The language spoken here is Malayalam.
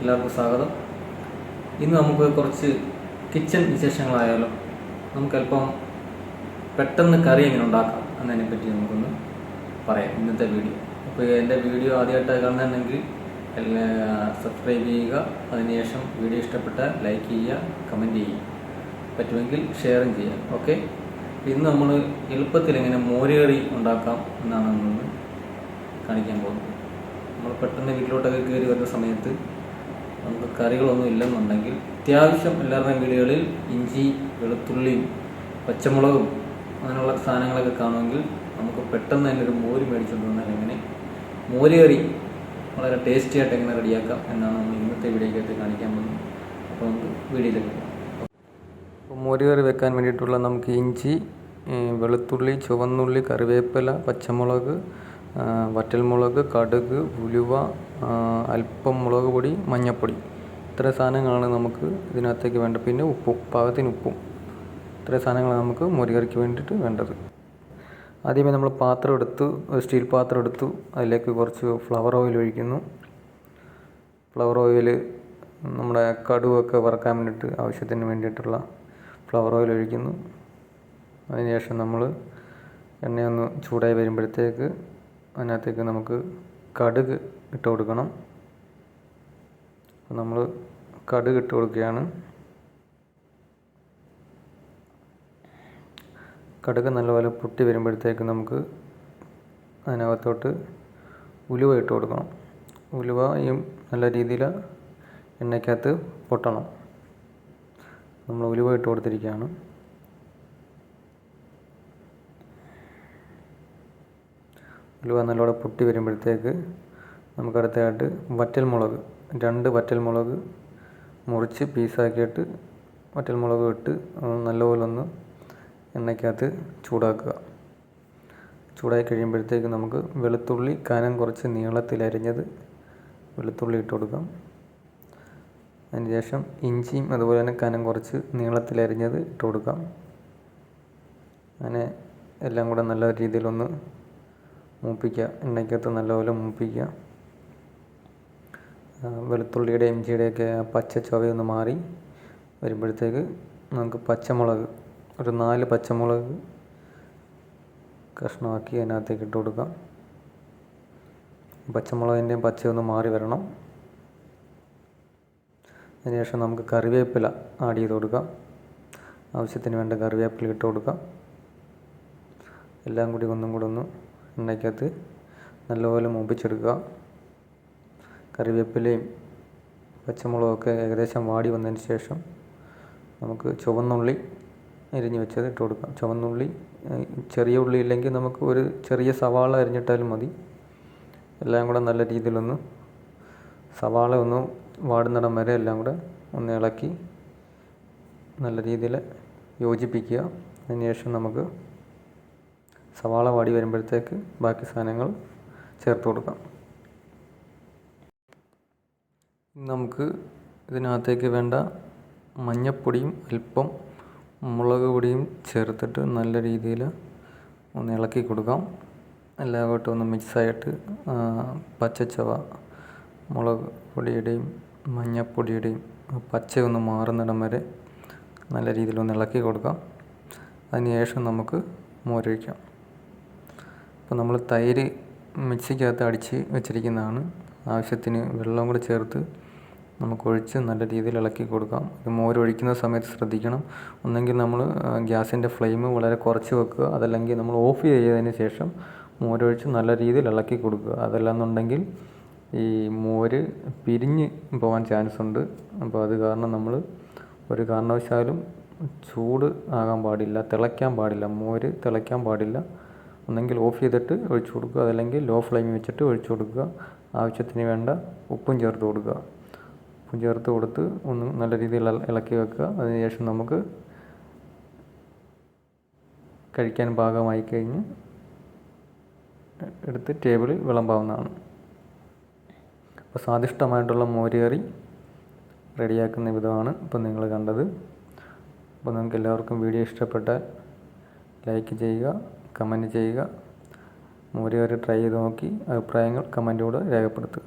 എല്ലാവർക്കും സ്വാഗതം. ഇന്ന് നമുക്ക് കുറച്ച് കിച്ചൺ വിശേഷങ്ങളായാലോ. നമുക്കല്പം പെട്ടെന്ന് കറി എങ്ങനെ ഉണ്ടാക്കാം എന്നതിനെപ്പറ്റി നമുക്കൊന്ന് പറയാം ഇന്നത്തെ വീഡിയോ. അപ്പോൾ എൻ്റെ വീഡിയോ ആദ്യമായിട്ടാണ് കാണുന്നുണ്ടെങ്കിൽ സബ്സ്ക്രൈബ് ചെയ്യുക. അതിനുശേഷം വീഡിയോ ഇഷ്ടപ്പെട്ടാൽ ലൈക്ക് ചെയ്യുക, കമൻറ്റ് ചെയ്യുക, പറ്റുമെങ്കിൽ ഷെയറും ചെയ്യാം. ഓക്കെ. ഇന്ന് നമ്മൾ എളുപ്പത്തിൽ എങ്ങനെ മോരുകറി ഉണ്ടാക്കാം എന്നാണ് നമ്മൾ കാണിക്കാൻ പോകുന്നത്. നമ്മൾ പെട്ടെന്ന് വീട്ടിലോട്ടൊക്കെ കയറി വരുന്ന സമയത്ത് നമുക്ക് കറികളൊന്നും ഇല്ലെന്നുണ്ടെങ്കിൽ അത്യാവശ്യം എല്ലാവരുടെയും വീടുകളിൽ ഇഞ്ചി, വെളുത്തുള്ളിയും പച്ചമുളകും അങ്ങനെയുള്ള സാധനങ്ങളൊക്കെ കാണുമെങ്കിൽ നമുക്ക് പെട്ടെന്ന് തന്നെ ഒരു മോര് മേടിച്ചുകൊണ്ട് വന്നാൽ എങ്ങനെ മോര് കറി വളരെ ടേസ്റ്റി ആയിട്ട് എങ്ങനെ റെഡിയാക്കാം എന്നാണ് നമ്മൾ ഇന്നത്തെ വീഡിയോയ്ക്കകത്ത് കാണിക്കാൻ പോകുന്നത്. അപ്പോൾ നമുക്ക് വീഡിയോയിലേക്ക് പോകാം. അപ്പോൾ മോര് കറി വെക്കാൻ വേണ്ടിയിട്ടുള്ള നമുക്ക് ഇഞ്ചി, വെളുത്തുള്ളി, ചുവന്നുള്ളി, കറിവേപ്പില, പച്ചമുളക്, വറ്റൽമുളക്, കടുക്, ഉലുവ, അല്പം മുളക് പൊടി, മഞ്ഞൾപ്പൊടി, ഇത്ര സാധനങ്ങളാണ് നമുക്ക് ഇതിനകത്തേക്ക് വേണ്ടത്. പിന്നെ ഉപ്പും, പാകത്തിന് ഉപ്പും. ഇത്ര സാധനങ്ങളാണ് നമുക്ക് മോരുകറിക്ക് വേണ്ടിയിട്ട് വേണ്ടത്. ആദ്യമേ നമ്മൾ പാത്രം എടുത്തു, ഒരു സ്റ്റീൽ പാത്രം എടുത്തു. അതിലേക്ക് കുറച്ച് ഫ്ലവർ ഓയിൽ ഒഴിക്കുന്നു. ഫ്ലവർ ഓയിൽ നമ്മുടെ കടുകൊക്കെ വറക്കാൻ വേണ്ടിയിട്ട് ആവശ്യത്തിന് വേണ്ടിയിട്ടുള്ള ഫ്ലവർ ഓയിൽ ഒഴിക്കുന്നു. അതിനുശേഷം നമ്മൾ എണ്ണയൊന്ന് ചൂടായി വരുമ്പോഴത്തേക്ക് അതിനകത്തേക്ക് നമുക്ക് കടുക് ഇട്ട് കൊടുക്കണം. നമ്മൾ കടുക് ഇട്ട് കൊടുക്കുകയാണ്. കടുക് നല്ലപോലെ പൊട്ടി വരുമ്പോഴത്തേക്ക് നമുക്ക് അതിനകത്തോട്ട് ഉലുവ ഇട്ട് കൊടുക്കണം. ഉലുവയും നല്ല രീതിയിൽ എണ്ണയ്ക്കകത്ത് പൊട്ടണം. നമ്മൾ ഉലുവ ഇട്ട് കൊടുത്തിരിക്കുകയാണ്. ഉലുവ നല്ലോണം പൊട്ടി വരുമ്പോഴത്തേക്ക് നമുക്ക് അടുത്തതായിട്ട് വറ്റൽമുളക്, 2 വറ്റൽമുളക് മുറിച്ച് പീസാക്കിയിട്ട് വറ്റൽമുളക് ഇട്ട് നല്ലപോലെ ഒന്ന് എണ്ണയ്ക്കകത്ത് ചൂടാക്കുക. ചൂടായി കഴിയുമ്പോഴത്തേക്ക് നമുക്ക് വെളുത്തുള്ളി കനം കുറച്ച് നീളത്തിലരിഞ്ഞത് വെളുത്തുള്ളി ഇട്ട് കൊടുക്കാം. അതിനുശേഷം ഇഞ്ചിയും അതുപോലെ തന്നെ കനം കുറച്ച് നീളത്തിലരിഞ്ഞത് ഇട്ട് കൊടുക്കാം. അങ്ങനെ എല്ലാം കൂടെ നല്ല രീതിയിലൊന്ന് മൂപ്പിക്കുക. എണ്ണയ്ക്കകത്ത് നല്ലപോലെ മൂപ്പിക്കുക. വെളുത്തുള്ളിയുടെ ഇഞ്ചിയുടെയൊക്കെ പച്ച ചുവയൊന്ന് മാറി വരുമ്പോഴത്തേക്ക് നമുക്ക് പച്ചമുളക്, ഒരു 4 പച്ചമുളക് കഷ്ണമാക്കി അതിനകത്തേക്ക് ഇട്ട് കൊടുക്കാം. പച്ചമുളകിൻ്റെയും പച്ചയൊന്ന് മാറി വരണം. അതിനുശേഷം നമുക്ക് കറിവേപ്പില ആഡ് ചെയ്ത് കൊടുക്കാം. ആവശ്യത്തിന് വേണ്ട കറിവേപ്പില ഇട്ട് കൊടുക്കാം. എല്ലാം കൂടി ഒന്നും കൂടെ ഒന്ന് എണ്ണയ്ക്കകത്ത് നല്ലപോലെ മൂപ്പിച്ചെടുക്കുക. കറിവേപ്പിലയും പച്ചമുളകൊക്കെ ഏകദേശം വാടി വന്നതിന് ശേഷം നമുക്ക് ചുവന്നുള്ളി അരിഞ്ഞ് വെച്ചത് ഇട്ട് കൊടുക്കാം. ചുവന്നുള്ളി, ചെറിയ ഉള്ളി ഇല്ലെങ്കിൽ നമുക്ക് ഒരു ചെറിയ സവാള അരിഞ്ഞിട്ടാലും മതി. എല്ലാം കൂടെ നല്ല രീതിയിലൊന്ന് സവാള ഒന്ന് വാടുന്നിടം വരെ എല്ലാം കൂടെ ഒന്ന് ഇളക്കി നല്ല രീതിയിൽ യോജിപ്പിക്കുക. അതിനുശേഷം നമുക്ക് സവാള വാടി വരുമ്പോഴത്തേക്ക് ബാക്കി സാധനങ്ങൾ ചേർത്ത് കൊടുക്കാം. നമുക്ക് ഇതിനകത്തേക്ക് വേണ്ട മഞ്ഞൾപ്പൊടിയും അല്പം മുളക് പൊടിയും ചേർത്തിട്ട് നല്ല രീതിയിൽ ഒന്ന് ഇളക്കി കൊടുക്കാം. എല്ലാവട്ടും ഒന്ന് മിക്സായിട്ട് പച്ചച്ചവ മുളക് പൊടിയുടെയും മഞ്ഞൾപ്പൊടിയുടെയും പച്ചയൊന്ന് മാറുന്നിടം വരെ നല്ല രീതിയിലൊന്ന് ഇളക്കി കൊടുക്കാം. അതിനുശേഷം നമുക്ക് മോരൊഴിക്കാം. അപ്പോൾ നമ്മൾ തൈര് മിക്സിക്കകത്ത് അടിച്ച് വെച്ചിരിക്കുന്നതാണ്. ആവശ്യത്തിന് വെള്ളം കൂടെ ചേർത്ത് നമുക്ക് ഒഴിച്ച് നല്ല രീതിയിൽ ഇളക്കി കൊടുക്കാം. മോര് ഒഴിക്കുന്ന സമയത്ത് ശ്രദ്ധിക്കണം. ഒന്നെങ്കിൽ നമ്മൾ ഗ്യാസിൻ്റെ ഫ്ലെയിം വളരെ കുറച്ച് വെക്കുക, അതല്ലെങ്കിൽ നമ്മൾ ഓഫ് ചെയ്തതിന് ശേഷം മോരൊഴിച്ച് നല്ല രീതിയിൽ ഇളക്കി കൊടുക്കുക. അതല്ലാന്നുണ്ടെങ്കിൽ ഈ മോര് പിരിഞ്ഞ് പോകാൻ ചാൻസ് ഉണ്ട്. അപ്പോൾ അത് കാരണം നമ്മൾ ഒരു കാരണവശാലും ചൂട് ആകാൻ പാടില്ല, തിളയ്ക്കാൻ പാടില്ല, മോര് തിളയ്ക്കാൻ പാടില്ല. ഒന്നെങ്കിൽ ഓഫ് ചെയ്തിട്ട് ഒഴിച്ചു കൊടുക്കുക, അതല്ലെങ്കിൽ ലോ ഫ്ലെയിമിൽ വെച്ചിട്ട് ഒഴിച്ചു കൊടുക്കുക. ആവശ്യത്തിന് വേണ്ട ഉപ്പും ചേർത്ത് കൊടുക്കുക. ഉപ്പും ചേർത്ത് കൊടുത്ത് ഒന്ന് നല്ല രീതിയിൽ ഇളക്കി വെക്കുക. അതിനുശേഷം നമുക്ക് കഴിക്കാൻ പാകമായി കഴിഞ്ഞ് എടുത്ത് ടേബിളിൽ വിളമ്പാവുന്നതാണ്. അപ്പോൾ സ്വാദിഷ്ടമായിട്ടുള്ള മോര് കറി റെഡിയാക്കുന്ന വിധമാണ് ഇപ്പോൾ നിങ്ങൾ കണ്ടത്. അപ്പോൾ നിങ്ങൾക്ക് എല്ലാവർക്കും വീഡിയോ ഇഷ്ടപ്പെട്ടാൽ ലൈക്ക് ചെയ്യുക, കമൻറ്റ് ചെയ്യുക. മോര് കറി ട്രൈ ചെയ്ത് നോക്കി അഭിപ്രായങ്ങൾ കമൻറ്റിലൂടെ രേഖപ്പെടുത്തുക.